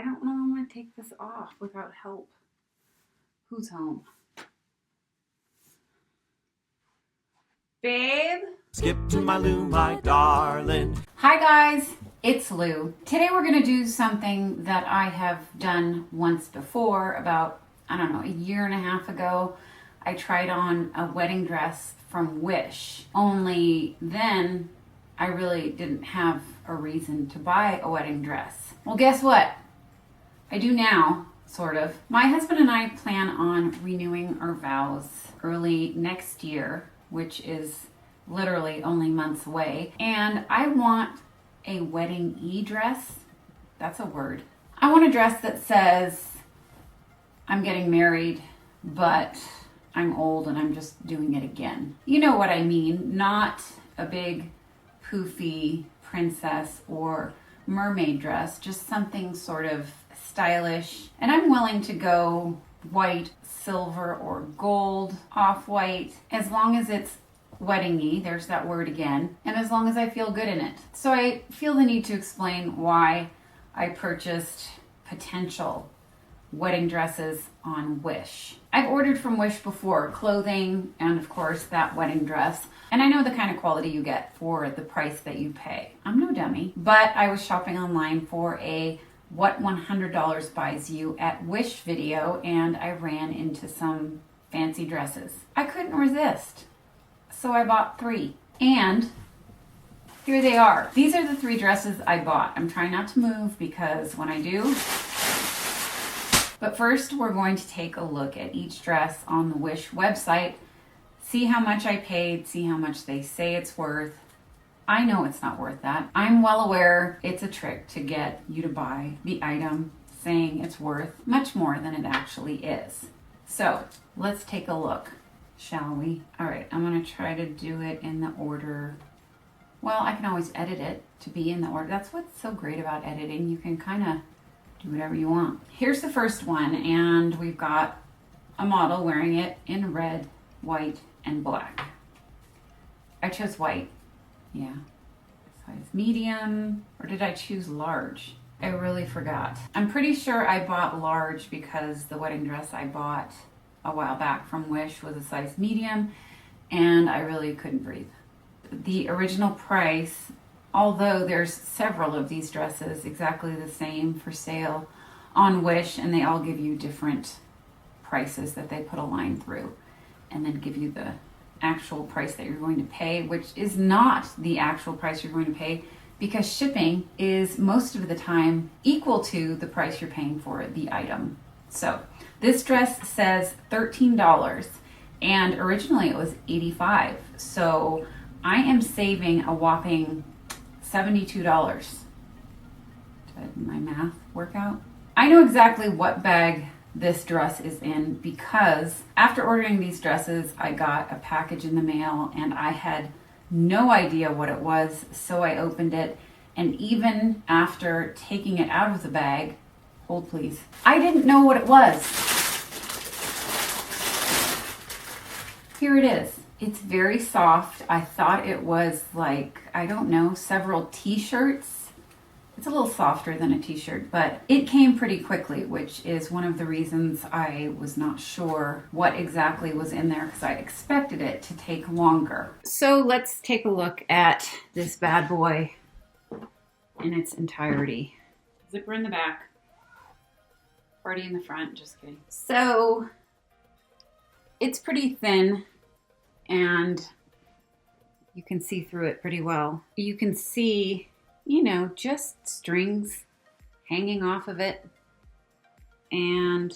don't know I'm going to take this off without help. Who's home? Babe? Skip2mylou, my darling. Hi guys, it's Lou. Today we're going to do something that I have done once before, about, I don't know, a year and a half ago. I tried on a wedding dress from Wish, only then I really didn't have a reason to buy a wedding dress. Well, guess what? I do now, sort of. My husband and I plan on renewing our vows early next year, which is literally only months away. And I want a wedding-y dress. That's a word. I want a dress that says, I'm getting married, but I'm old and I'm just doing it again. You know what I mean. Not a big poofy princess or mermaid dress, just something sort of stylish. And I'm willing to go white, silver, or gold, off-white, as long as it's wedding-y, there's that word again, and as long as I feel good in it. So I feel the need to explain why I purchased potential wedding dresses on Wish. I've ordered from Wish before, clothing and of course that wedding dress, and I know the kind of quality you get for the price that you pay. I'm no dummy, but I was shopping online for a What $100 Buys You at Wish video, and I ran into some fancy dresses. I couldn't resist. So I bought 3, and here they are. These are the 3 dresses I bought. I'm trying not to move because when I do. But first we're going to take a look at each dress on the Wish website, see how much I paid, see how much they say it's worth. I know it's not worth that. I'm well aware it's a trick to get you to buy the item saying it's worth much more than it actually is. So let's take a look. Shall we? All right, I'm gonna try to do it in the order. Well, I can always edit it to be in the order. That's what's so great about editing. You can kind of do whatever you want. Here's the first one, and we've got a model wearing it in red, white, and black. I chose white. Yeah. Size medium, or did I choose large? I really forgot. I'm pretty sure I bought large because the wedding dress I bought a while back from Wish was a size medium, and I really couldn't breathe. The original price, although there's several of these dresses exactly the same for sale on Wish, and they all give you different prices that they put a line through and then give you the actual price that you're going to pay, which is not the actual price you're going to pay, because shipping is most of the time equal to the price you're paying for the item. So this dress says $13, and originally it was $85. So I am saving a whopping $72. Did my math work out? I know exactly what bag this dress is in because after ordering these dresses, I got a package in the mail and I had no idea what it was, so I opened it, and even after taking it out of the bag, hold please, I didn't know what it was. Here it is. It's very soft. I thought it was like, I don't know, several t-shirts. It's a little softer than a t-shirt, but it came pretty quickly, which is one of the reasons I was not sure what exactly was in there because I expected it to take longer. So let's take a look at this bad boy in its entirety. Zipper in the back, party in the front, just kidding. So it's pretty thin and you can see through it pretty well. You can see, you know, just strings hanging off of it. And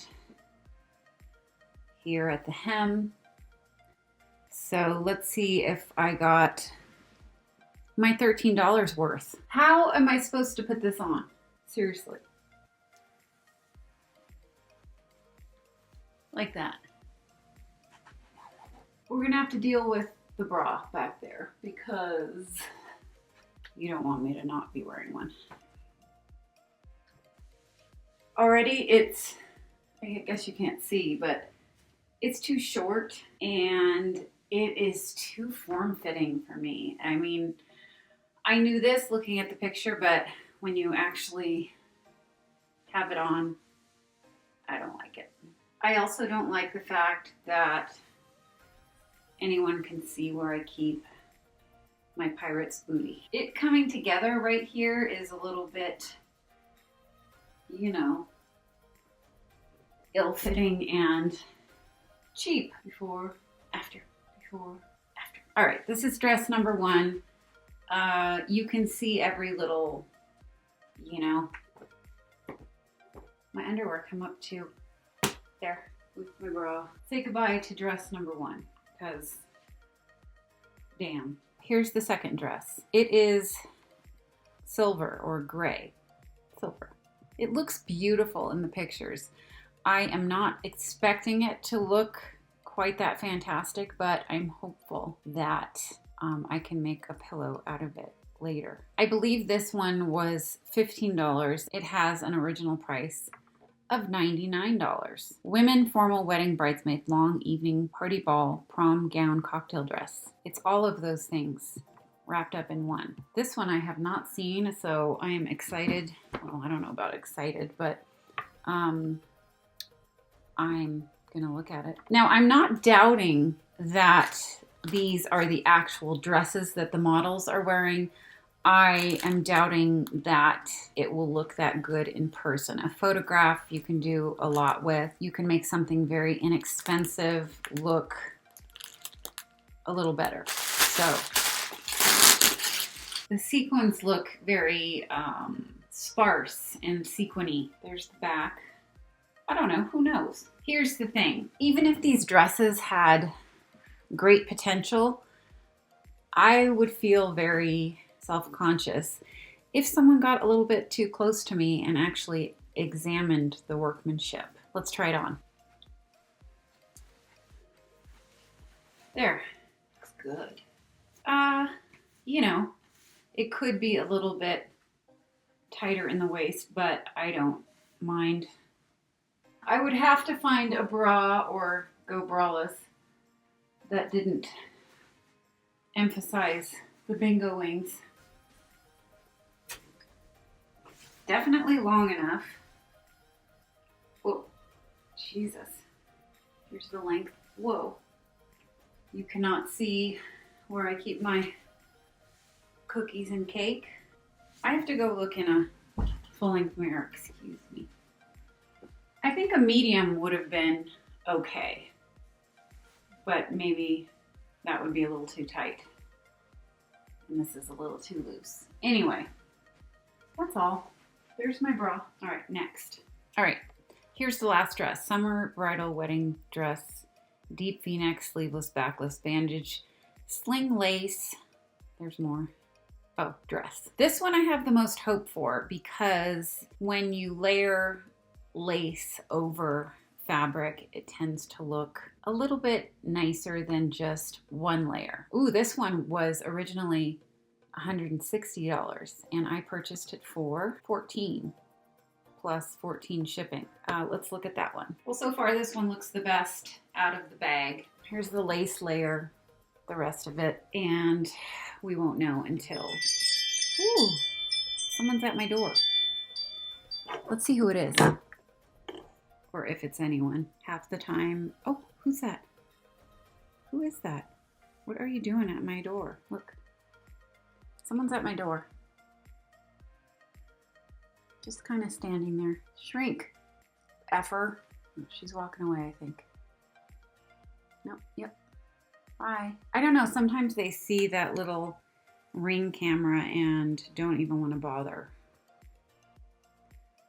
here at the hem. So let's see if I got my $13 worth. How am I supposed to put this on? Seriously. Like that. We're gonna have to deal with the bra back there because you don't want me to not be wearing one. Already it's, I guess you can't see, but it's too short and it is too form-fitting for me. I mean, I knew this looking at the picture, but when you actually have it on. I don't like it. I also don't like the fact that anyone can see where I keep my pirate's booty. It coming together right here is a little bit, you know, ill-fitting and cheap. Before, after, before, after. All right, this is dress number 1. You can see every little, you know, my underwear come up to there with my bra. Say goodbye to dress number 1, because damn. Here's the second dress. It is silver or gray. Silver. It looks beautiful in the pictures. I am not expecting it to look quite that fantastic, but I'm hopeful that I can make a pillow out of it later. I believe this one was $15. It has an original price of $99. Women formal wedding bridesmaid, long evening party ball, prom gown, cocktail dress. It's all of those things wrapped up in one. This one I have not seen, so I am excited. Well, I don't know about excited, but I'm gonna look at it. Now, I'm not doubting that these are the actual dresses that the models are wearing. I am doubting that it will look that good in person. A photograph you can do a lot with. You can make something very inexpensive look a little better. So the sequins look very sparse and sequiny. There's the back. I don't know, who knows? Here's the thing. Even if these dresses had great potential, I would feel very self-conscious if someone got a little bit too close to me and actually examined the workmanship. Let's try it on. There. Looks good. You know, it could be a little bit tighter in the waist, but I don't mind. I would have to find a bra or go braless that didn't emphasize the bingo wings. Definitely long enough. Whoa, Jesus. Here's the length. Whoa. You cannot see where I keep my cookies and cake. I have to go look in a full-length mirror, excuse me. I think a medium would have been okay, but maybe that would be a little too tight. And this is a little too loose. Anyway, that's all. There's my bra. All right, next. All right, here's the last dress. Summer bridal wedding dress. Deep V-neck, sleeveless, backless, bandage, sling lace. There's more. Oh, dress. This one I have the most hope for because when you layer lace over fabric, it tends to look a little bit nicer than just one layer. Ooh, this one was originally $160 and I purchased it for $14 plus $14 shipping. Let's look at that one. Well, so far this one looks the best out of the bag. Here's the lace layer, the rest of it, and we won't know until, ooh, someone's at my door. Let's see who it is. Or if it's anyone. Half the time, oh, who's that? Who is that? What are you doing at my door? Look, someone's at my door. Just kind of standing there. Shrink. Effer. She's walking away, I think. No, yep. Bye. I don't know, sometimes they see that little Ring camera and don't even want to bother.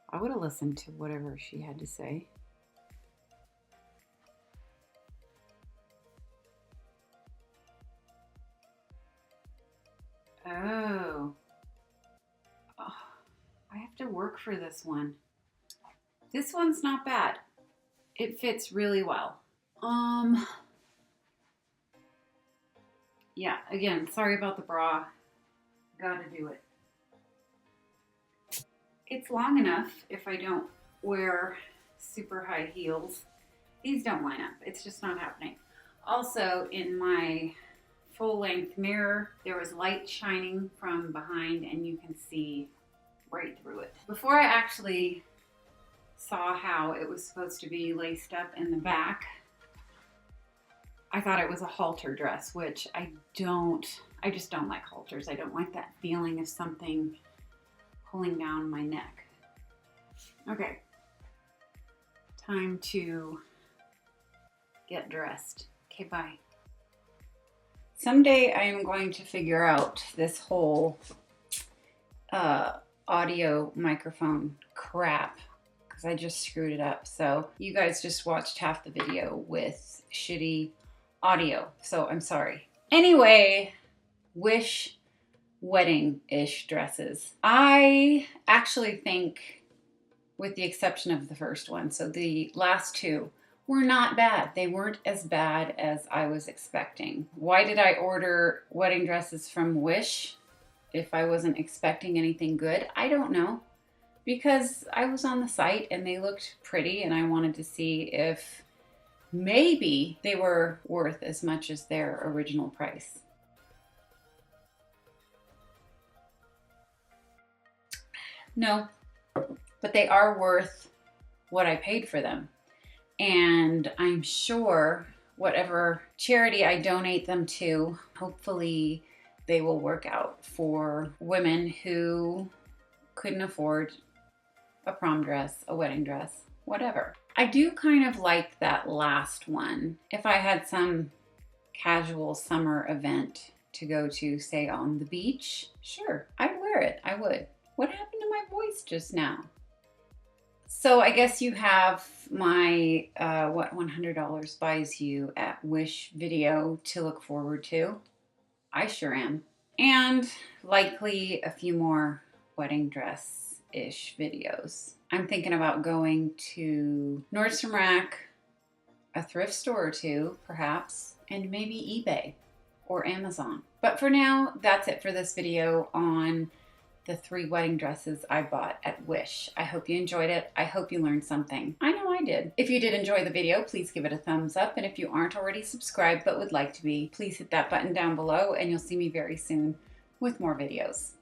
I would have listened to whatever she had to say. Oh. Oh, I have to work for this one. This one's not bad. It fits really well. Yeah, again, sorry about the bra. Gotta do it. It's long enough if I don't wear super high heels. These don't line up. It's just not happening. Also, in my full-length mirror, there was light shining from behind and you can see right through it. Before I actually saw how it was supposed to be laced up in the back, I thought it was a halter dress, which I just don't like halters. I don't like that feeling of something pulling down my neck. Okay, time to get dressed. Okay, bye. Someday I am going to figure out this whole audio microphone crap because I just screwed it up. So you guys just watched half the video with shitty audio, so I'm sorry. Anyway, Wish wedding-ish dresses. I actually think, with the exception of the first one, so the last two were not bad. They weren't as bad as I was expecting. Why did I order wedding dresses from Wish if I wasn't expecting anything good? I don't know. Because I was on the site and they looked pretty and I wanted to see if maybe they were worth as much as their original price. No, but they are worth what I paid for them. And I'm sure whatever charity I donate them to, hopefully they will work out for women who couldn't afford a prom dress, a wedding dress, whatever. I do kind of like that last one. If I had some casual summer event to go to, say on the beach, sure, I'd wear it, I would. What happened to my voice just now? So I guess you have my what $100 buys you at Wish video to look forward to. I sure am. And likely a few more wedding dress-ish videos. I'm thinking about going to Nordstrom Rack, a thrift store or two, perhaps, and maybe eBay or Amazon. But for now, that's it for this video on the 3 wedding dresses I bought at Wish. I hope you enjoyed it. I hope you learned something. I know I did. If you did enjoy the video, please give it a thumbs up. And if you aren't already subscribed but would like to be, please hit that button down below and you'll see me very soon with more videos.